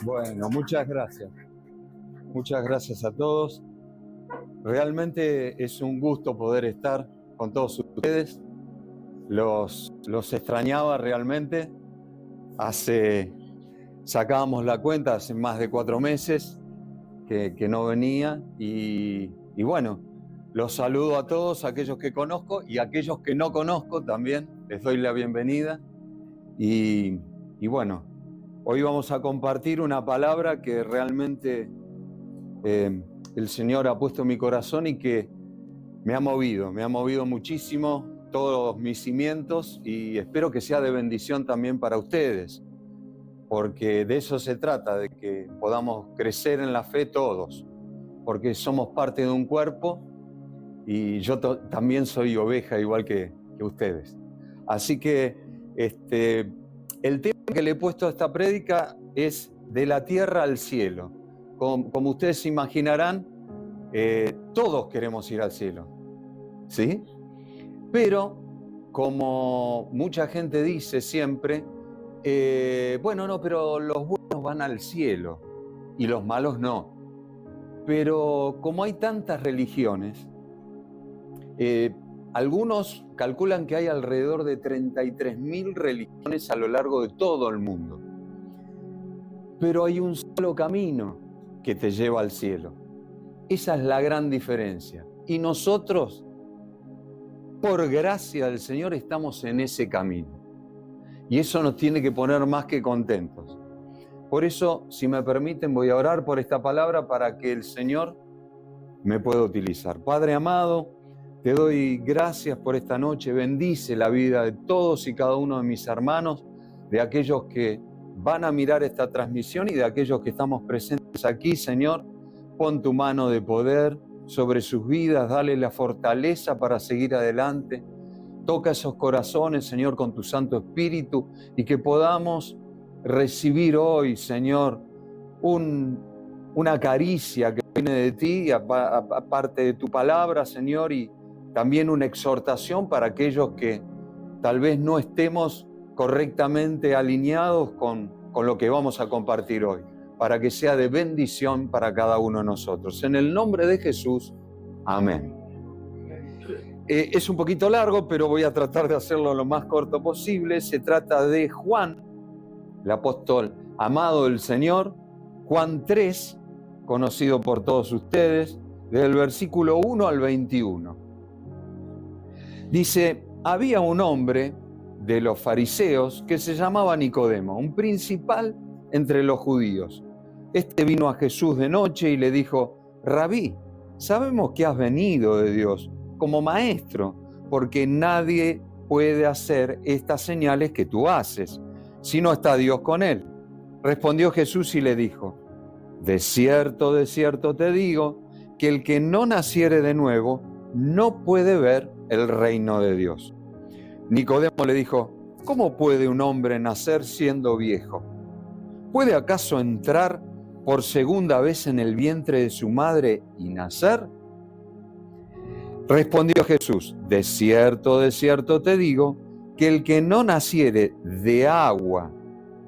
Bueno, muchas gracias. Muchas gracias a todos. Realmente es un gusto poder estar con todos ustedes. Los extrañaba realmente. Sacábamos la cuenta, hace más de 4 meses que no venía. Y bueno, los saludo a todos, aquellos que conozco y aquellos que no conozco también. Les doy la bienvenida. Y bueno, hoy vamos a compartir una palabra que realmente el Señor ha puesto en mi corazón y que me ha movido muchísimo todos mis cimientos, y espero que sea de bendición también para ustedes, porque de eso se trata, de que podamos crecer en la fe todos, porque somos parte de un cuerpo y yo también soy oveja igual que ustedes. Así que el tema que le he puesto a esta prédica es de la tierra al cielo. Como ustedes se imaginarán, todos queremos ir al cielo, ¿sí? Pero, como mucha gente dice siempre, bueno, no, pero los buenos van al cielo y los malos no. Pero como hay tantas religiones, algunos calculan que hay alrededor de 33.000 religiones a lo largo de todo el mundo. Pero hay un solo camino que te lleva al cielo. Esa es la gran diferencia. Y nosotros, por gracia del Señor, estamos en ese camino. Y eso nos tiene que poner más que contentos. Por eso, si me permiten, voy a orar por esta palabra para que el Señor me pueda utilizar. Padre amado, te doy gracias por esta noche. Bendice la vida de todos y cada uno de mis hermanos, de aquellos que van a mirar esta transmisión y de aquellos que estamos presentes aquí, Señor. Pon tu mano de poder sobre sus vidas, dale la fortaleza para seguir adelante. Toca esos corazones, Señor, con tu Santo Espíritu, y que podamos recibir hoy, Señor, una caricia que viene de ti, aparte de tu palabra, Señor, y también una exhortación para aquellos que tal vez no estemos correctamente alineados con lo que vamos a compartir hoy, para que sea de bendición para cada uno de nosotros. En el nombre de Jesús, amén. Es un poquito largo, pero voy a tratar de hacerlo lo más corto posible. Se trata de Juan, el apóstol amado del Señor, Juan 3, conocido por todos ustedes, del versículo 1 al 21. Dice: había un hombre de los fariseos que se llamaba Nicodemo, un principal entre los judíos. Este vino a Jesús de noche y le dijo: Rabí, sabemos que has venido de Dios como maestro, porque nadie puede hacer estas señales que tú haces, si no está Dios con él. Respondió Jesús y le dijo: de cierto te digo, que el que no naciere de nuevo no puede ver el reino de Dios. Nicodemo le dijo: ¿cómo puede un hombre nacer siendo viejo? ¿Puede acaso entrar por segunda vez en el vientre de su madre y nacer? Respondió Jesús: de cierto te digo, que el que no naciere de agua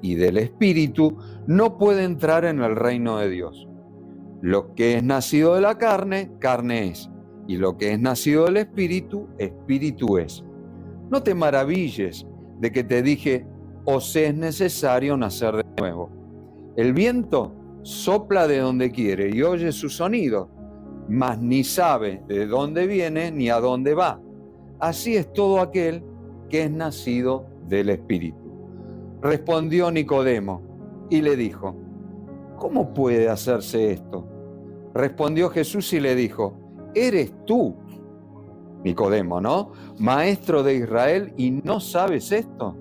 y del Espíritu no puede entrar en el reino de Dios. Lo que es nacido de la carne, carne es, y lo que es nacido del Espíritu, Espíritu es. No te maravilles de que te dije: os es necesario nacer de nuevo. El viento sopla de donde quiere y oye su sonido, mas ni sabe de dónde viene ni a dónde va. Así es todo aquel que es nacido del Espíritu. Respondió Nicodemo y le dijo: ¿cómo puede hacerse esto? Respondió Jesús y le dijo: ¿eres tú, Nicodemo, no, maestro de Israel, y no sabes esto?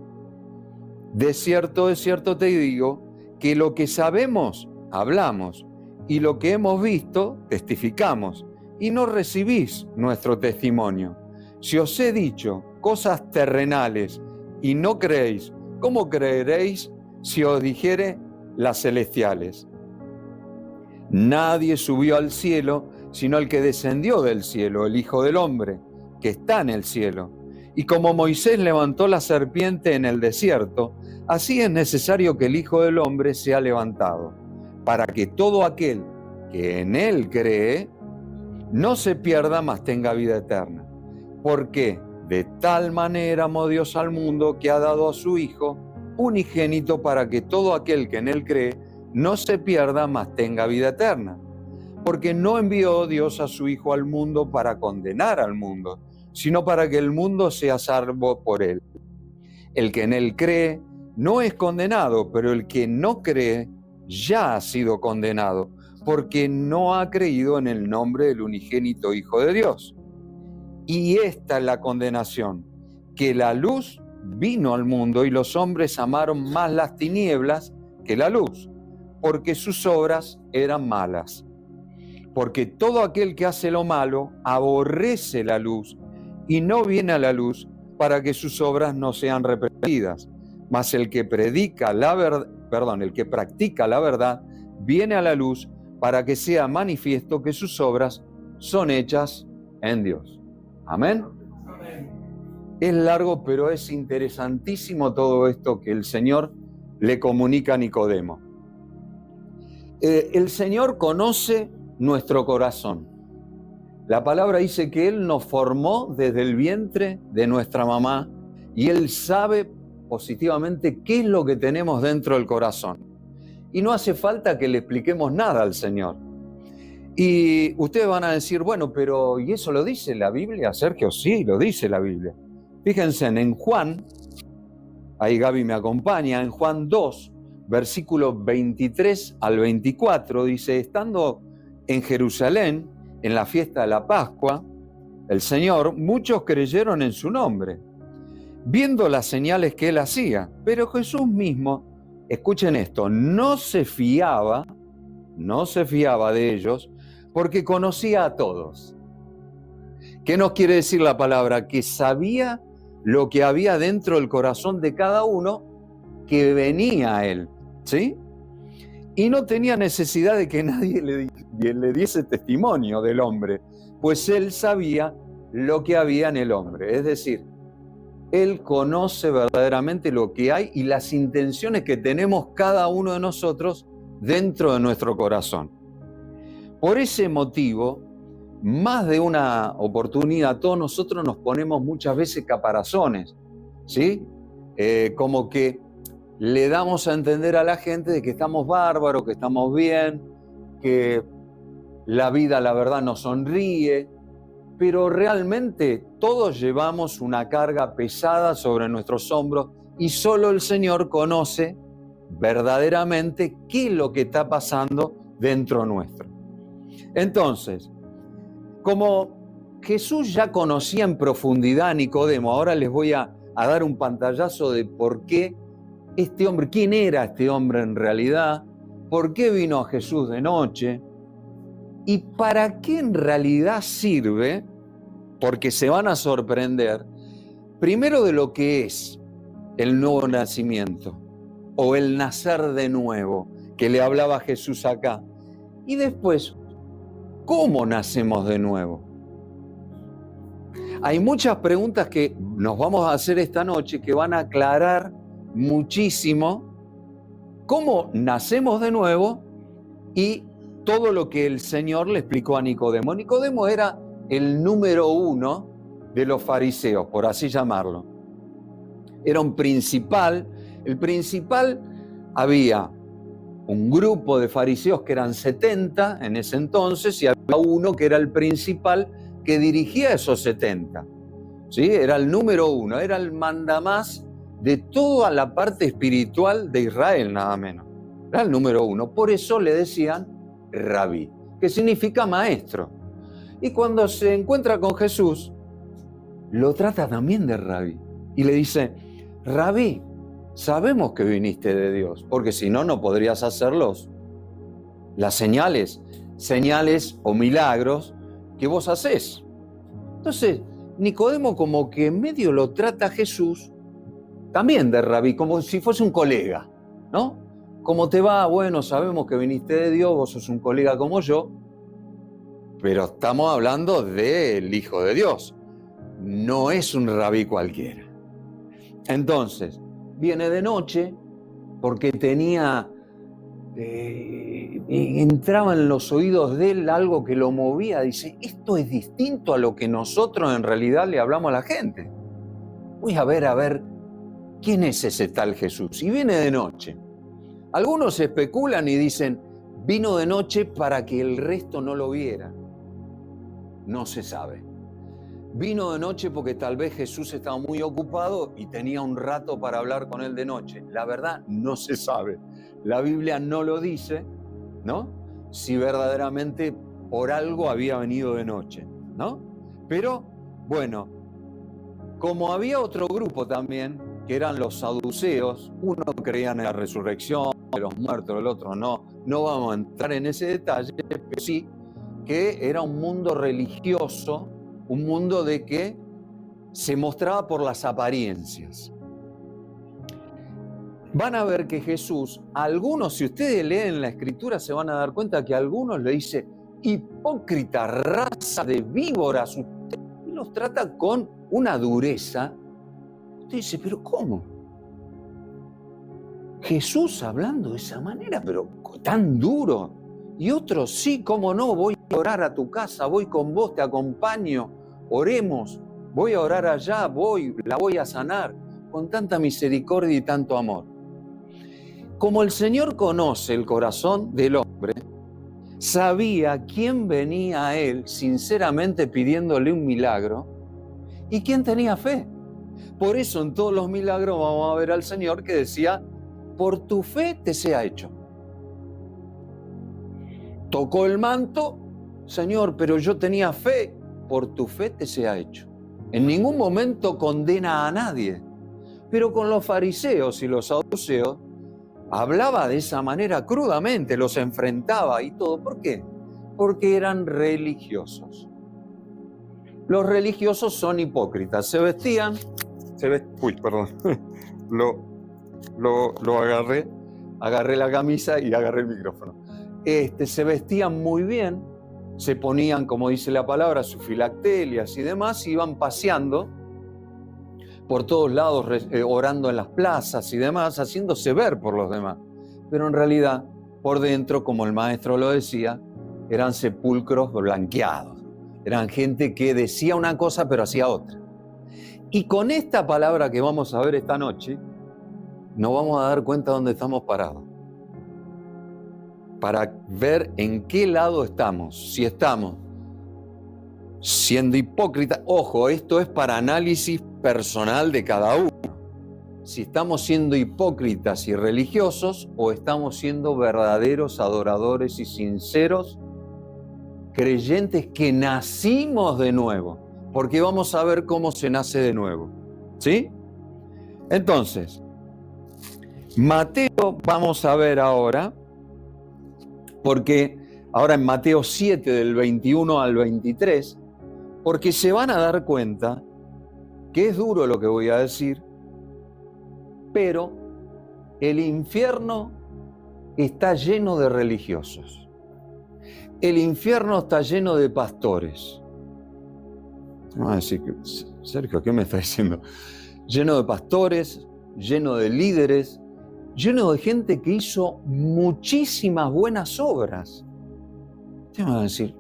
De cierto te digo, que lo que sabemos, hablamos, y lo que hemos visto, testificamos, y no recibís nuestro testimonio. Si os he dicho cosas terrenales y no creéis, ¿cómo creeréis si os dijere las celestiales? Nadie subió al cielo, sino el que descendió del cielo, el Hijo del Hombre, que está en el cielo. Y como Moisés levantó la serpiente en el desierto, Así es necesario que el Hijo del Hombre sea levantado, para que todo aquel que en él cree no se pierda, mas tenga vida eterna. Porque de tal manera amó Dios al mundo que ha dado a su Hijo unigénito para que todo aquel que en él cree no se pierda, mas tenga vida eterna. Porque no envió Dios a su Hijo al mundo para condenar al mundo, sino para que el mundo sea salvo por él. El que en él cree no es condenado, pero el que no cree ya ha sido condenado, porque no ha creído en el nombre del unigénito Hijo de Dios. Y esta es la condenación, que la luz vino al mundo y los hombres amaron más las tinieblas que la luz, porque sus obras eran malas. Porque todo aquel que hace lo malo aborrece la luz y no viene a la luz para que sus obras no sean reprendidas. Mas el que practica la verdad viene a la luz para que sea manifiesto que sus obras son hechas en Dios. Amén. Amén. Es largo, pero es interesantísimo todo esto que el Señor le comunica a Nicodemo. El Señor conoce nuestro corazón. La palabra dice que Él nos formó desde el vientre de nuestra mamá y Él sabe positivamente qué es lo que tenemos dentro del corazón. Y no hace falta que le expliquemos nada al Señor. Y ustedes van a decir, bueno, pero ¿y eso lo dice la Biblia, Sergio? Sí, lo dice la Biblia. Fíjense, en Juan, ahí Gaby me acompaña, en Juan 2, versículos 23 al 24, dice, estando en Jerusalén, en la fiesta de la Pascua, el Señor, muchos creyeron en su nombre, viendo las señales que Él hacía. Pero Jesús mismo, escuchen esto, no se fiaba de ellos, porque conocía a todos. ¿Qué nos quiere decir la palabra? Que sabía lo que había dentro del corazón de cada uno que venía a Él, ¿sí? Y no tenía necesidad de que nadie le diese testimonio del hombre, pues Él sabía lo que había en el hombre. Es decir, Él conoce verdaderamente lo que hay y las intenciones que tenemos cada uno de nosotros dentro de nuestro corazón. Por ese motivo, más de una oportunidad, todos nosotros nos ponemos muchas veces caparazones, ¿sí? Como que le damos a entender a la gente de que estamos bárbaros, que estamos bien, que la vida, la verdad, nos sonríe, pero realmente todos llevamos una carga pesada sobre nuestros hombros y solo el Señor conoce verdaderamente qué es lo que está pasando dentro nuestro. Entonces, como Jesús ya conocía en profundidad a Nicodemo, ahora les voy a dar un pantallazo de por qué este hombre, quién era este hombre en realidad, por qué vino a Jesús de noche y para qué en realidad sirve, porque se van a sorprender, primero de lo que es el nuevo nacimiento o el nacer de nuevo, que le hablaba Jesús acá, y después, ¿cómo nacemos de nuevo? Hay muchas preguntas que nos vamos a hacer esta noche que van a aclarar muchísimo cómo nacemos de nuevo y todo lo que el Señor le explicó a Nicodemo. Nicodemo era el número 1 de los fariseos, por así llamarlo. Era un principal. El principal, había un grupo de fariseos que eran 70 en ese entonces y había uno que era el principal que dirigía esos 70. ¿Sí? Era el número 1, era el mandamás de toda la parte espiritual de Israel, nada menos. Era el número 1. Por eso le decían rabí, que significa maestro. Y cuando se encuentra con Jesús, lo trata también de rabí. Y le dice, rabí, sabemos que viniste de Dios, porque si no, no podrías hacerlos. Las señales o milagros que vos hacés. Entonces, Nicodemo como que en medio lo trata a Jesús también de rabí, como si fuese un colega, ¿no? ¿Cómo te va? Bueno, sabemos que viniste de Dios, vos sos un colega como yo, pero estamos hablando del Hijo de Dios. No es un rabí cualquiera. Entonces, viene de noche, porque entraba en los oídos de él algo que lo movía. Dice, esto es distinto a lo que nosotros en realidad le hablamos a la gente. Voy a ver, ¿quién es ese tal Jesús? Y viene de noche. Algunos especulan y dicen, vino de noche para que el resto no lo viera. No se sabe. Vino de noche porque tal vez Jesús estaba muy ocupado y tenía un rato para hablar con él de noche. La verdad, no se sabe. La Biblia no lo dice, ¿no? Si verdaderamente por algo había venido de noche, ¿no? Pero, bueno, como había otro grupo también, que eran los saduceos, uno creía en la resurrección de los muertos, el otro no. No vamos a entrar en ese detalle, pero sí que era un mundo religioso, un mundo de que se mostraba por las apariencias. Van a ver que Jesús, a algunos, si ustedes leen la Escritura, se van a dar cuenta que a algunos le dice, hipócrita, raza de víboras, usted los trata con una dureza. Usted dice, ¿pero cómo? Jesús hablando de esa manera, pero tan duro. Y otros, sí, cómo no, voy a orar a tu casa, voy con vos, te acompaño, oremos, voy a orar allá, la voy a sanar, con tanta misericordia y tanto amor. Como el Señor conoce el corazón del hombre, sabía quién venía a Él sinceramente pidiéndole un milagro y quién tenía fe. Por eso en todos los milagros vamos a ver al Señor que decía, por tu fe te sea hecho. Tocó el manto, Señor, pero yo tenía fe, por tu fe te sea hecho. En ningún momento condena a nadie, pero con los fariseos y los saduceos hablaba de esa manera crudamente, los enfrentaba y todo. ¿Por qué? Porque eran religiosos. Los religiosos son hipócritas, se vestían, uy, perdón, lo agarré la camisa y agarré el micrófono. Se vestían muy bien, se ponían, como dice la palabra, sus filactelias y demás, y iban paseando por todos lados, orando en las plazas y demás, haciéndose ver por los demás. Pero en realidad, por dentro, como el maestro lo decía, eran sepulcros blanqueados. Eran gente que decía una cosa pero hacía otra. Y con esta palabra que vamos a ver esta noche, nos vamos a dar cuenta dónde estamos parados. Para ver en qué lado estamos. Si estamos siendo hipócritas, ojo, esto es para análisis personal de cada uno. Si estamos siendo hipócritas y religiosos o estamos siendo verdaderos adoradores y sinceros creyentes que nacimos de nuevo, porque vamos a ver cómo se nace de nuevo, ¿sí? Entonces, Mateo vamos a ver ahora, porque ahora en Mateo 7 del 21 al 23, porque se van a dar cuenta que es duro lo que voy a decir, pero el infierno está lleno de religiosos. El infierno está lleno de pastores. Vamos a decir, Sergio, ¿qué me está diciendo? Lleno de pastores, lleno de líderes, lleno de gente que hizo muchísimas buenas obras. Te van a decir,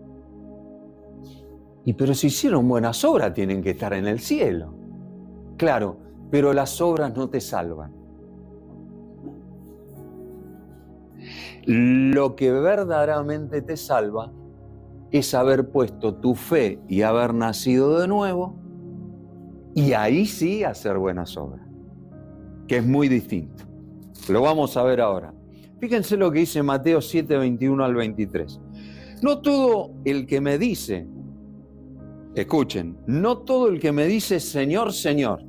pero si hicieron buenas obras tienen que estar en el cielo. Claro, pero las obras no te salvan. Lo que verdaderamente te salva es haber puesto tu fe y haber nacido de nuevo, y ahí sí hacer buenas obras, que es muy distinto. Lo vamos a ver ahora. Fíjense lo que dice Mateo 7, 21 al 23. No todo el que me dice, escuchen, no todo el que me dice Señor, Señor,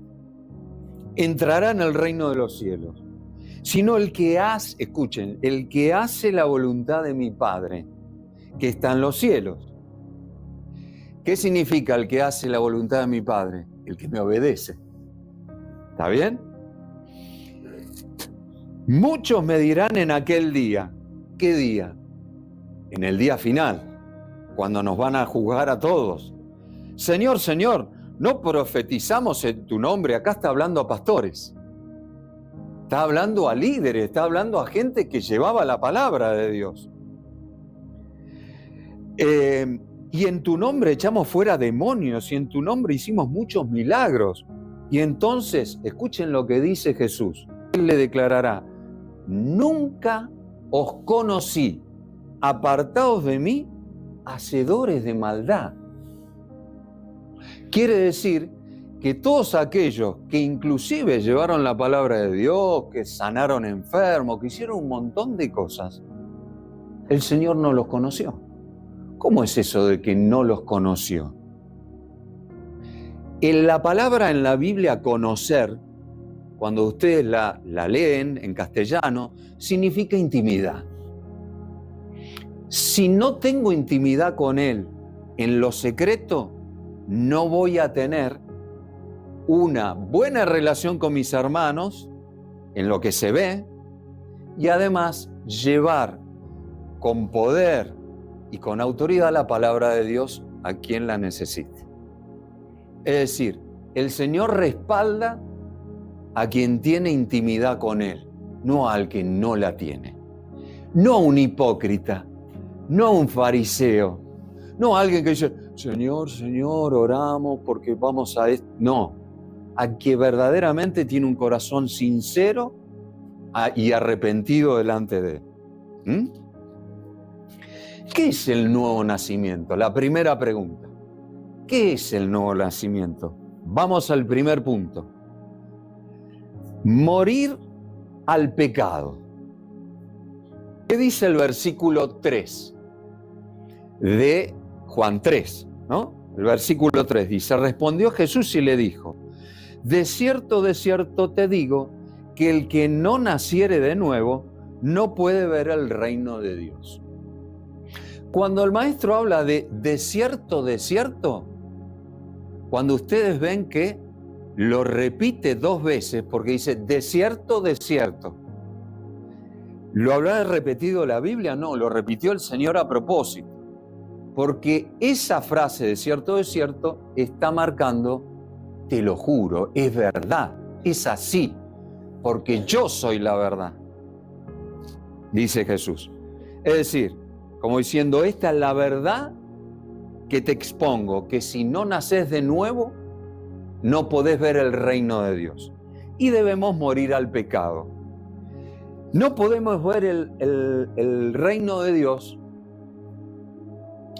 entrará en el reino de los cielos, sino el que hace, escuchen, el que hace la voluntad de mi Padre, que está en los cielos. ¿Qué significa el que hace la voluntad de mi Padre? El que me obedece. ¿Está bien? Muchos me dirán en aquel día. ¿Qué día? En el día final, cuando nos van a juzgar a todos. Señor, Señor, ¿no profetizamos en tu nombre? Acá está hablando a pastores. Está hablando a líderes, está hablando a gente que llevaba la palabra de Dios. Y en tu nombre echamos fuera demonios, y en tu nombre hicimos muchos milagros. Y entonces, escuchen lo que dice Jesús. Él le declarará: nunca os conocí, apartaos de mí, hacedores de maldad. Quiere decir que todos aquellos que inclusive llevaron la palabra de Dios, que sanaron enfermos, que hicieron un montón de cosas, el Señor no los conoció. ¿Cómo es eso de que no los conoció? En la palabra en la Biblia conocer, cuando ustedes la leen en castellano, significa intimidad. Si no tengo intimidad con Él en lo secreto, no voy a tener una buena relación con mis hermanos en lo que se ve, y además llevar con poder y con autoridad la palabra de Dios a quien la necesite. Es decir, el Señor respalda a quien tiene intimidad con Él, no al que no la tiene. No a un hipócrita, no a un fariseo, no a alguien que dice: Señor, Señor, oramos porque vamos a esto. No, a quien verdaderamente tiene un corazón sincero y arrepentido delante de Él. ¿Qué es el nuevo nacimiento? La primera pregunta. ¿Qué es el nuevo nacimiento? Vamos al primer punto. Morir al pecado. ¿Qué dice el versículo 3 de Juan 3? ¿No? El versículo 3 dice: respondió Jesús y le dijo: de cierto te digo, que el que no naciere de nuevo no puede ver el reino de Dios. Cuando el maestro habla de cierto, cuando ustedes ven que lo repite 2 veces, porque dice de cierto, ¿lo habrá repetido la Biblia? No, lo repitió el Señor a propósito, porque esa frase de cierto está marcando: te lo juro, es verdad, es así, porque yo soy la verdad, dice Jesús. Es decir, como diciendo, esta es la verdad que te expongo, que si no naces de nuevo, no podés ver el reino de Dios. Y debemos morir al pecado. No podemos ver el reino de Dios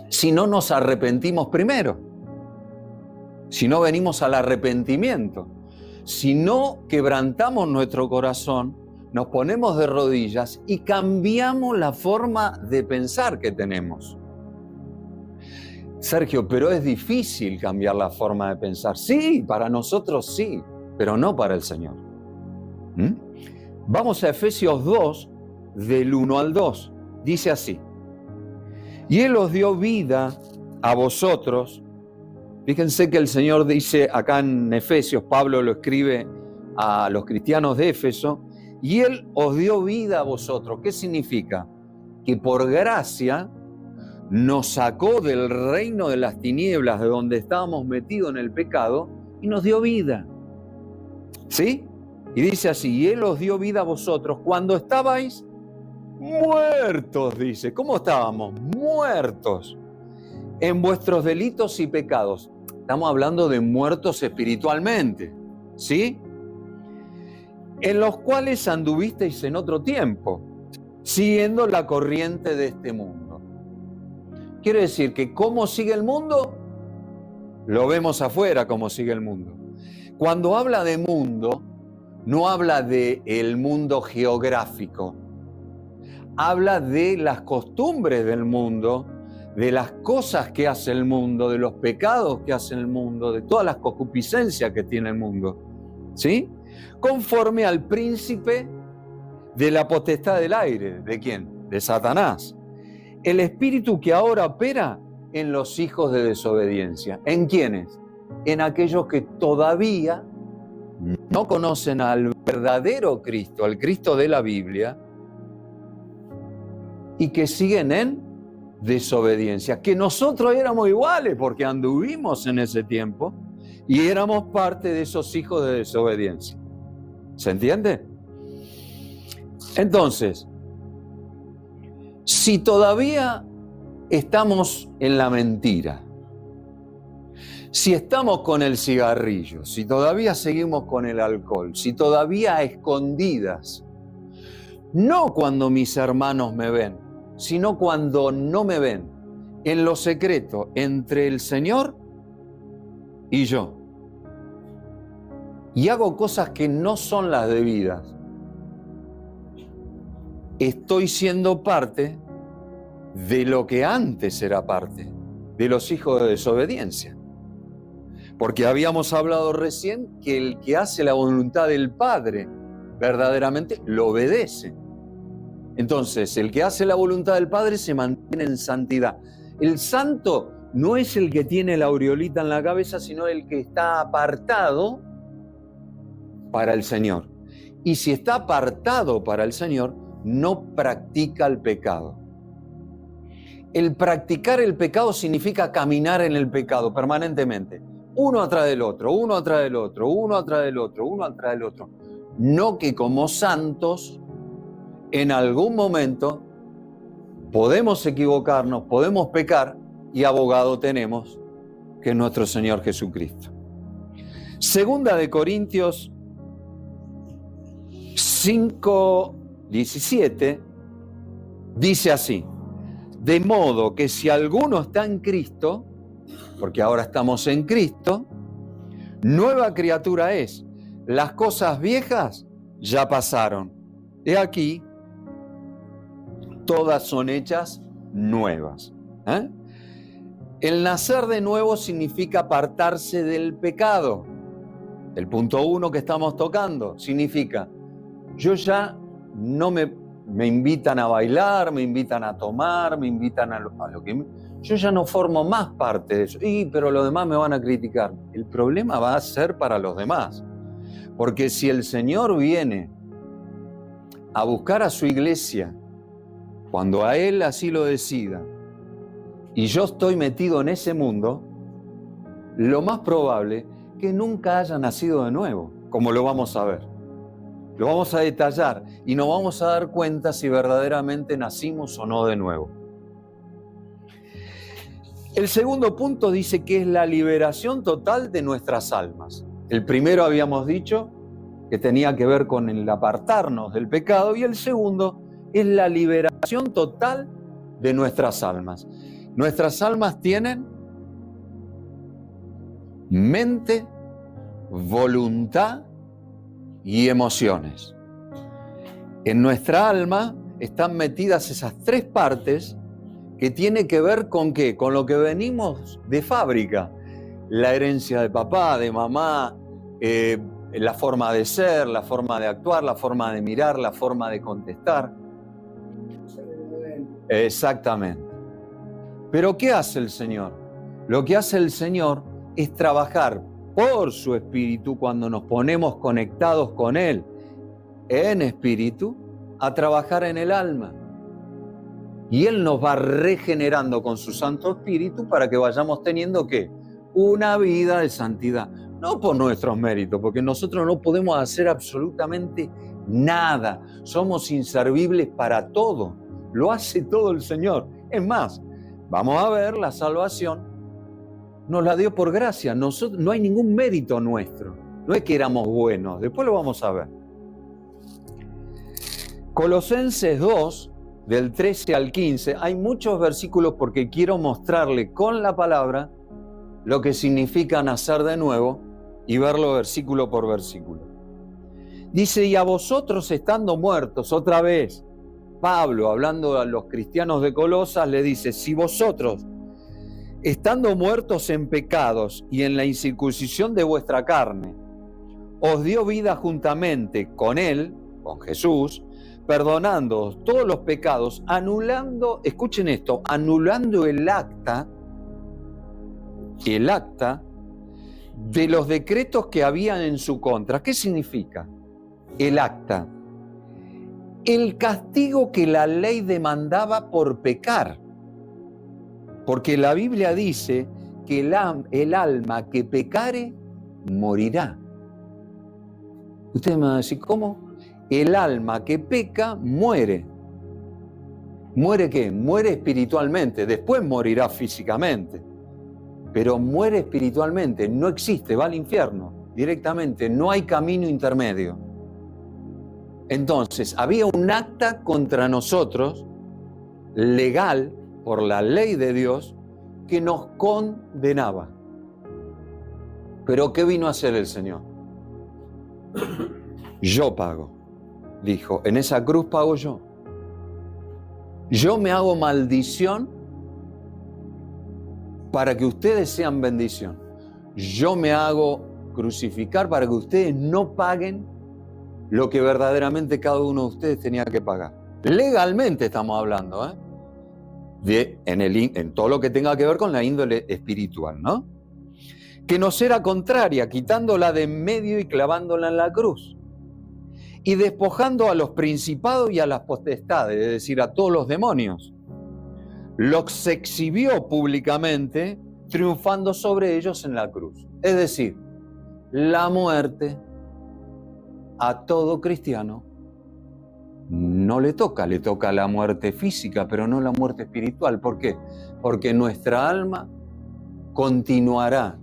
si no nos arrepentimos primero, si no venimos al arrepentimiento, si no quebrantamos nuestro corazón, nos ponemos de rodillas y cambiamos la forma de pensar que tenemos. Sergio, pero es difícil cambiar la forma de pensar. Sí, para nosotros sí, pero no para el Señor. Vamos a Efesios 2, del 1 al 2. Dice así: y Él os dio vida a vosotros. Fíjense que el Señor dice acá en Efesios, Pablo lo escribe a los cristianos de Éfeso, y Él os dio vida a vosotros. ¿Qué significa? Que por gracia nos sacó del reino de las tinieblas, de donde estábamos metidos en el pecado, y nos dio vida. ¿Sí? Y dice así: y Él os dio vida a vosotros cuando estabais muertos, dice. ¿Cómo estábamos? Muertos en vuestros delitos y pecados. Estamos hablando de muertos espiritualmente, ¿sí? En los cuales anduvisteis en otro tiempo, siguiendo la corriente de este mundo. Quiere decir que ¿cómo sigue el mundo? Lo vemos afuera, cómo sigue el mundo. Cuando habla de mundo, no habla de el mundo geográfico. Habla de las costumbres del mundo, de las cosas que hace el mundo, de los pecados que hace el mundo, de todas las concupiscencias que tiene el mundo. ¿Sí? Conforme al príncipe de la potestad del aire. ¿De quién? De Satanás. El espíritu que ahora opera en los hijos de desobediencia. ¿En quiénes? En aquellos que todavía no conocen al verdadero Cristo, al Cristo de la Biblia, y que siguen en desobediencia. Que nosotros éramos iguales porque anduvimos en ese tiempo y éramos parte de esos hijos de desobediencia. ¿Se entiende? Entonces, si todavía estamos en la mentira, si estamos con el cigarrillo, si todavía seguimos con el alcohol, si todavía a escondidas, no cuando mis hermanos me ven, sino cuando no me ven, en lo secreto entre el Señor y yo, y hago cosas que no son las debidas, estoy siendo parte de lo que antes era parte, de los hijos de desobediencia. Porque habíamos hablado recién que el que hace la voluntad del Padre verdaderamente lo obedece. Entonces, el que hace la voluntad del Padre se mantiene en santidad. El santo no es el que tiene la aureolita en la cabeza, sino el que está apartado para el Señor. Y si está apartado para el Señor, no practica el pecado. El practicar el pecado significa caminar en el pecado permanentemente. Uno atrás del otro, uno atrás del otro, uno atrás del otro, uno atrás del otro. No que como santos, en algún momento, podemos equivocarnos, podemos pecar y abogado tenemos, que es nuestro Señor Jesucristo. Segunda de Corintios 5:17 dice así: de modo que si alguno está en Cristo, porque ahora estamos en Cristo, nueva criatura es. Las cosas viejas ya pasaron. He aquí, todas son hechas nuevas. El nacer de nuevo significa apartarse del pecado. El punto 1 que estamos tocando significa, yo ya no me invitan a bailar, me invitan a tomar, me invitan a lo que... Yo ya no formo más parte de eso. Pero los demás me van a criticar. El problema va a ser para los demás. Porque si el Señor viene a buscar a su iglesia, cuando a Él así lo decida, y yo estoy metido en ese mundo, lo más probable es que nunca haya nacido de nuevo, como lo vamos a ver. Lo vamos a detallar y nos vamos a dar cuenta si verdaderamente nacimos o no de nuevo. El segundo punto dice que es la liberación total de nuestras almas. El primero habíamos dicho que tenía que ver con el apartarnos del pecado, y el segundo es la liberación total de nuestras almas. Nuestras almas tienen mente, voluntad y emociones. En nuestra alma están metidas esas tres partes que tiene que ver con ¿qué? Con lo que venimos de fábrica. La herencia de papá, de mamá, la forma de ser, la forma de actuar, la forma de mirar, la forma de contestar. Exactamente. Pero ¿qué hace el Señor? Lo que hace el Señor es trabajar por su espíritu cuando nos ponemos conectados con Él en espíritu, a trabajar en el alma. Y Él nos va regenerando con su Santo Espíritu para que vayamos teniendo ¿qué? Una vida de santidad. No por nuestros méritos, porque nosotros no podemos hacer absolutamente nada. Somos inservibles para todo. Lo hace todo el Señor. Es más, vamos a ver, la salvación nos la dio por gracia. Nosotros, no hay ningún mérito nuestro. No es que éramos buenos. Después lo vamos a ver. Colosenses 2, del 13 al 15, hay muchos versículos porque quiero mostrarle con la palabra lo que significa nacer de nuevo y verlo versículo por versículo. Dice, y a vosotros estando muertos, otra vez, Pablo, hablando a los cristianos de Colosas, le dice, si vosotros, estando muertos en pecados y en la incircuncisión de vuestra carne, os dio vida juntamente con Él, con Jesús, perdonándoos todos los pecados, anulando, escuchen esto, anulando el acta de los decretos que habían en su contra. ¿Qué significa el acta? El castigo que la ley demandaba por pecar. Porque la Biblia dice que el alma que pecare, morirá. Ustedes me van a decir, ¿cómo? el alma que peca muere. ¿Muere qué? Muere espiritualmente, después morirá físicamente, pero muere espiritualmente, no existe, va al infierno directamente, no hay camino intermedio. Entonces, había un acta contra nosotros, legal, por la ley de Dios, que nos condenaba. ¿Pero qué vino a hacer el Señor? Yo pago, dijo, en esa cruz pago yo. Yo me hago maldición para que ustedes sean bendición. Yo me hago crucificar para que ustedes no paguen lo que verdaderamente cada uno de ustedes tenía que pagar. Legalmente estamos hablando, en todo lo que tenga que ver con la índole espiritual, ¿no? Que nos era contraria, quitándola de en medio y clavándola en la cruz. Y despojando a los principados y a las potestades, es decir, a todos los demonios. Los exhibió públicamente, triunfando sobre ellos en la cruz. Es decir, la muerte a todo cristiano no le toca la muerte física, pero no la muerte espiritual. ¿Por qué? Porque nuestra alma continuará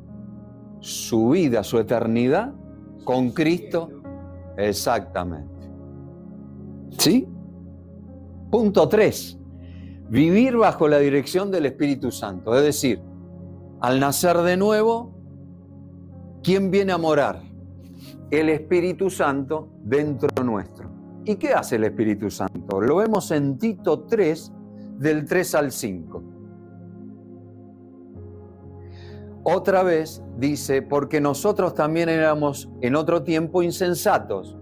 su vida, su eternidad con Cristo. Exactamente. ¿Sí? Punto 3. Vivir bajo la dirección del Espíritu Santo. Es decir, al nacer de nuevo, ¿quién viene a morar? El Espíritu Santo dentro nuestro. ¿Y qué hace el Espíritu Santo? Lo vemos en Tito 3, del 3 al 5. Otra vez dice, porque nosotros también éramos en otro tiempo insensatos,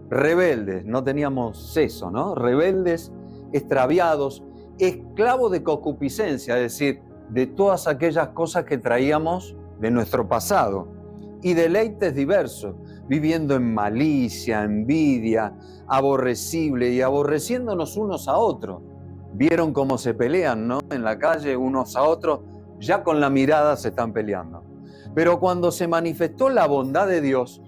rebeldes, no teníamos eso, ¿no? Rebeldes, extraviados, esclavos de concupiscencia, es decir, de todas aquellas cosas que traíamos de nuestro pasado, y deleites diversos, viviendo en malicia, envidia, aborrecible y aborreciéndonos unos a otros. ¿Vieron cómo se pelean, no? En la calle unos a otros, ya con la mirada se están peleando. Pero cuando se manifestó la bondad de Dios,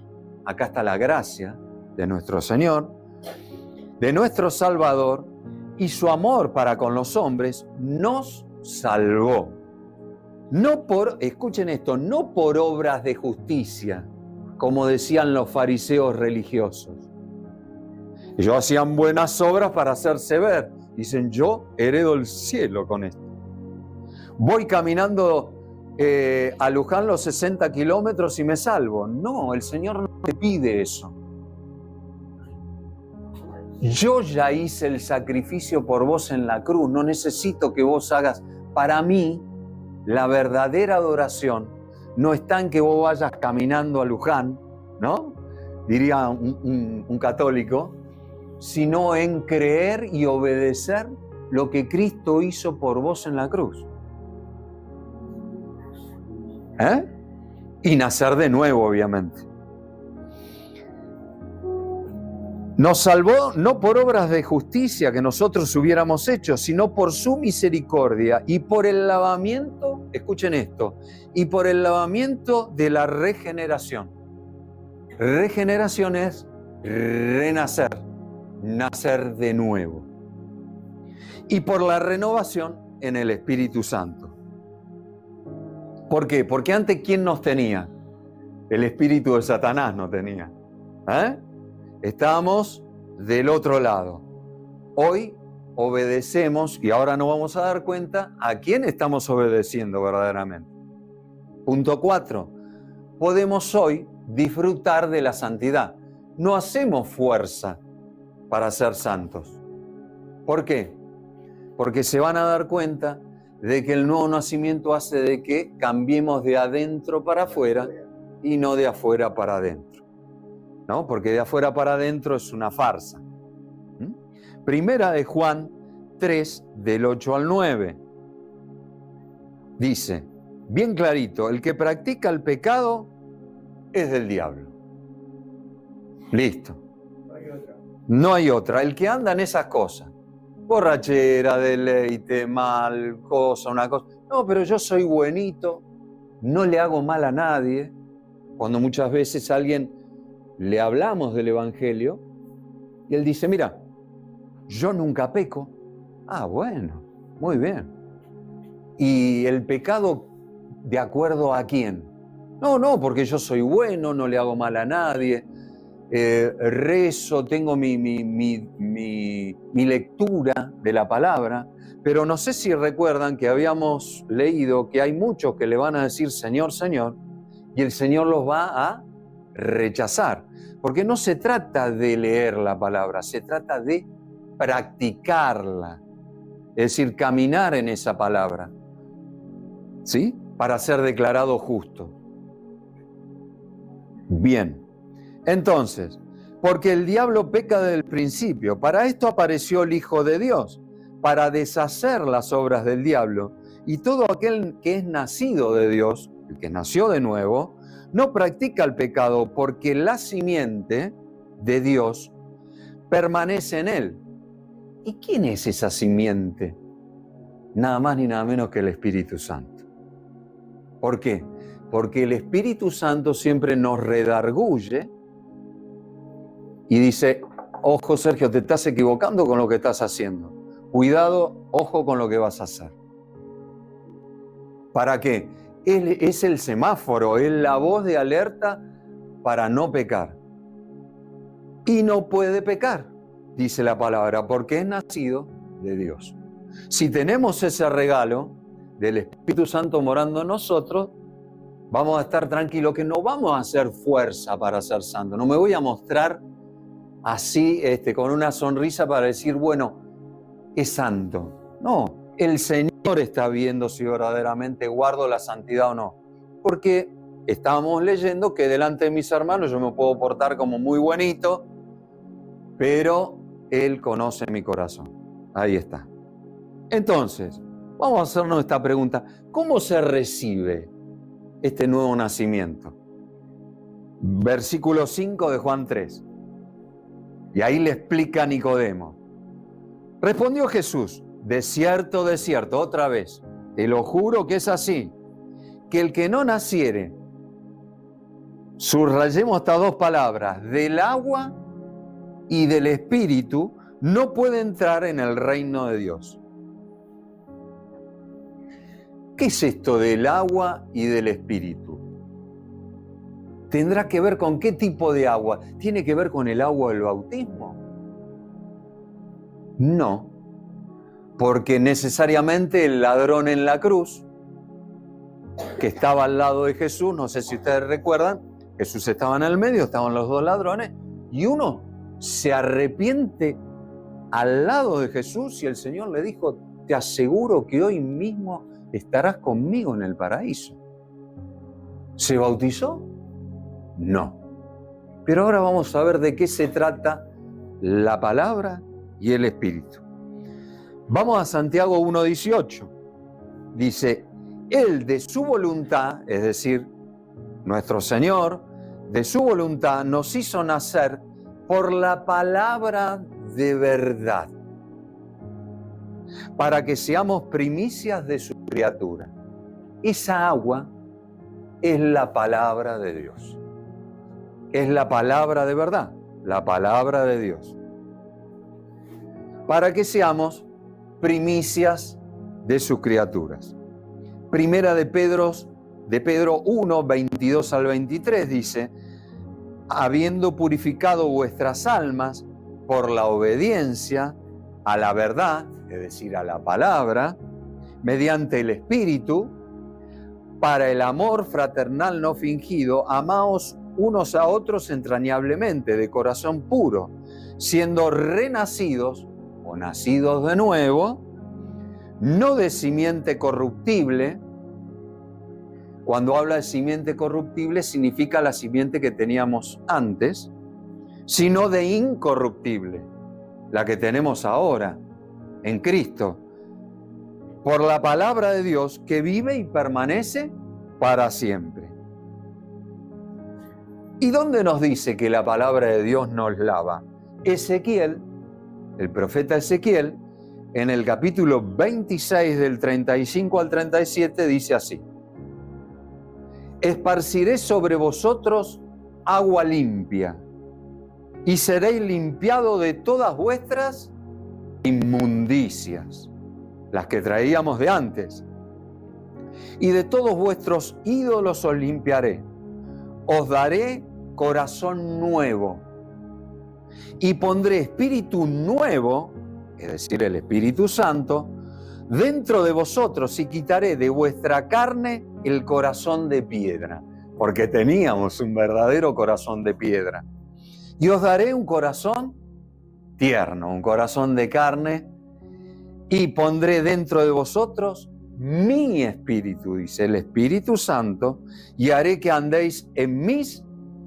acá está la gracia de nuestro Señor, de nuestro Salvador, y su amor para con los hombres, nos salvó. No por, escuchen esto, no por obras de justicia, como decían los fariseos religiosos. Ellos hacían buenas obras para hacerse ver. Dicen, yo heredo el cielo con esto. Voy caminando a Luján los 60 kilómetros y me salvo. No, el Señor no te pide eso. Yo ya hice el sacrificio por vos en la cruz, no necesito que vos hagas. Para mí, la verdadera adoración no está en que vos vayas caminando a Luján, ¿no? Diría un católico, sino en creer y obedecer lo que Cristo hizo por vos en la cruz. Y nacer de nuevo, obviamente. Nos salvó no por obras de justicia que nosotros hubiéramos hecho, sino por su misericordia y por el lavamiento, escuchen esto, y por el lavamiento de la regeneración. Regeneración es renacer, nacer de nuevo. Y por la renovación en el Espíritu Santo. ¿Por qué? Porque antes, ¿quién nos tenía? El espíritu de Satanás nos tenía. Estábamos del otro lado. Hoy obedecemos, y ahora nos vamos a dar cuenta a quién estamos obedeciendo verdaderamente. Punto 4. Podemos hoy disfrutar de la santidad. No hacemos fuerza para ser santos. ¿Por qué? Porque se van a dar cuenta de que el nuevo nacimiento hace de que cambiemos de adentro para afuera y no de afuera para adentro. ¿No? Porque de afuera para adentro es una farsa. Primera de Juan 3, del 8 al 9. Dice, bien clarito, el que practica el pecado es del diablo. Listo. No hay otra. El que anda en esas cosas, borrachera, deleite, mal, cosa, una cosa. No, pero yo soy buenito, no le hago mal a nadie. Cuando muchas veces a alguien le hablamos del Evangelio, Y él dice, mira, yo nunca peco. Ah, bueno, muy bien. ¿Y el pecado de acuerdo a quién? No, porque yo soy bueno, no le hago mal a nadie, rezo, tengo mi lectura de la palabra, pero no sé si recuerdan que habíamos leído que hay muchos que le van a decir Señor, Señor, y el Señor los va a rechazar, porque no se trata de leer la palabra, se trata de practicarla, es decir, caminar en esa palabra, ¿sí? Para ser declarado justo. Bien, entonces, porque el diablo peca desde el principio, para esto apareció el Hijo de Dios, para deshacer las obras del diablo, y todo aquel que es nacido de Dios, el que nació de nuevo, no practica el pecado, porque la simiente de Dios permanece en él. ¿Y quién es esa simiente? Nada más ni nada menos que el Espíritu Santo. ¿Por qué? Porque el Espíritu Santo siempre nos redarguye y dice, ojo Sergio, te estás equivocando con lo que estás haciendo. Cuidado, ojo con lo que vas a hacer. ¿Para qué? Él es el semáforo, es la voz de alerta para no pecar. Y no puede pecar, dice la palabra, porque es nacido de Dios. Si tenemos ese regalo del Espíritu Santo morando en nosotros, vamos a estar tranquilos que no vamos a hacer fuerza para ser santo. No me voy a mostrar así, con una sonrisa para decir, bueno, es santo. No, el Señor está viendo si verdaderamente guardo la santidad o no. Porque estábamos leyendo que delante de mis hermanos yo me puedo portar como muy buenito, pero Él conoce mi corazón. Ahí está. Entonces, vamos a hacernos esta pregunta. ¿Cómo se recibe este nuevo nacimiento? Versículo 5 de Juan 3. Y ahí le explica a Nicodemo. Respondió Jesús, de cierto, otra vez, te lo juro que es así, que el que no naciere, subrayemos estas dos palabras, del agua y del Espíritu, no puede entrar en el reino de Dios. ¿Qué es esto del agua y del Espíritu? ¿Tendrá que ver con qué tipo de agua? ¿Tiene que ver con el agua del bautismo? No, porque necesariamente el ladrón en la cruz, que estaba al lado de Jesús, no sé si ustedes recuerdan, Jesús estaba en el medio, estaban los dos ladrones, y uno se arrepiente al lado de Jesús y el Señor le dijo, te aseguro que hoy mismo estarás conmigo en el paraíso. ¿Se bautizó? No. Pero ahora vamos a ver de qué se trata la palabra y el Espíritu. Vamos a Santiago 1:18. Dice, Él de su voluntad, es decir, nuestro Señor, de su voluntad nos hizo nacer por la palabra de verdad, para que seamos primicias de su criatura. Esa agua es la palabra de Dios. Es la palabra de verdad, la palabra de Dios. Para que seamos primicias de sus criaturas. Primera de Pedro 1, 22 al 23 dice, habiendo purificado vuestras almas por la obediencia a la verdad, es decir, a la palabra, mediante el Espíritu, para el amor fraternal no fingido, amaos unos a otros entrañablemente, de corazón puro, siendo renacidos o nacidos de nuevo, no de simiente corruptible. Cuando habla de simiente corruptible significa la simiente que teníamos antes, sino de incorruptible, la que tenemos ahora en Cristo, por la palabra de Dios que vive y permanece para siempre. ¿Y dónde nos dice que la palabra de Dios nos lava? Ezequiel, el profeta Ezequiel, en el capítulo 26 del 35 al 37 dice así: esparciré sobre vosotros agua limpia, y seréis limpiados de todas vuestras inmundicias, las que traíamos de antes. Y de todos vuestros ídolos os limpiaré. Os daré corazón nuevo. Y pondré espíritu nuevo, es decir, el Espíritu Santo, dentro de vosotros, y quitaré de vuestra carne el corazón de piedra, porque teníamos un verdadero corazón de piedra. Y os daré un corazón tierno, un corazón de carne, y pondré dentro de vosotros mi espíritu, dice el Espíritu Santo, y haré que andéis en mis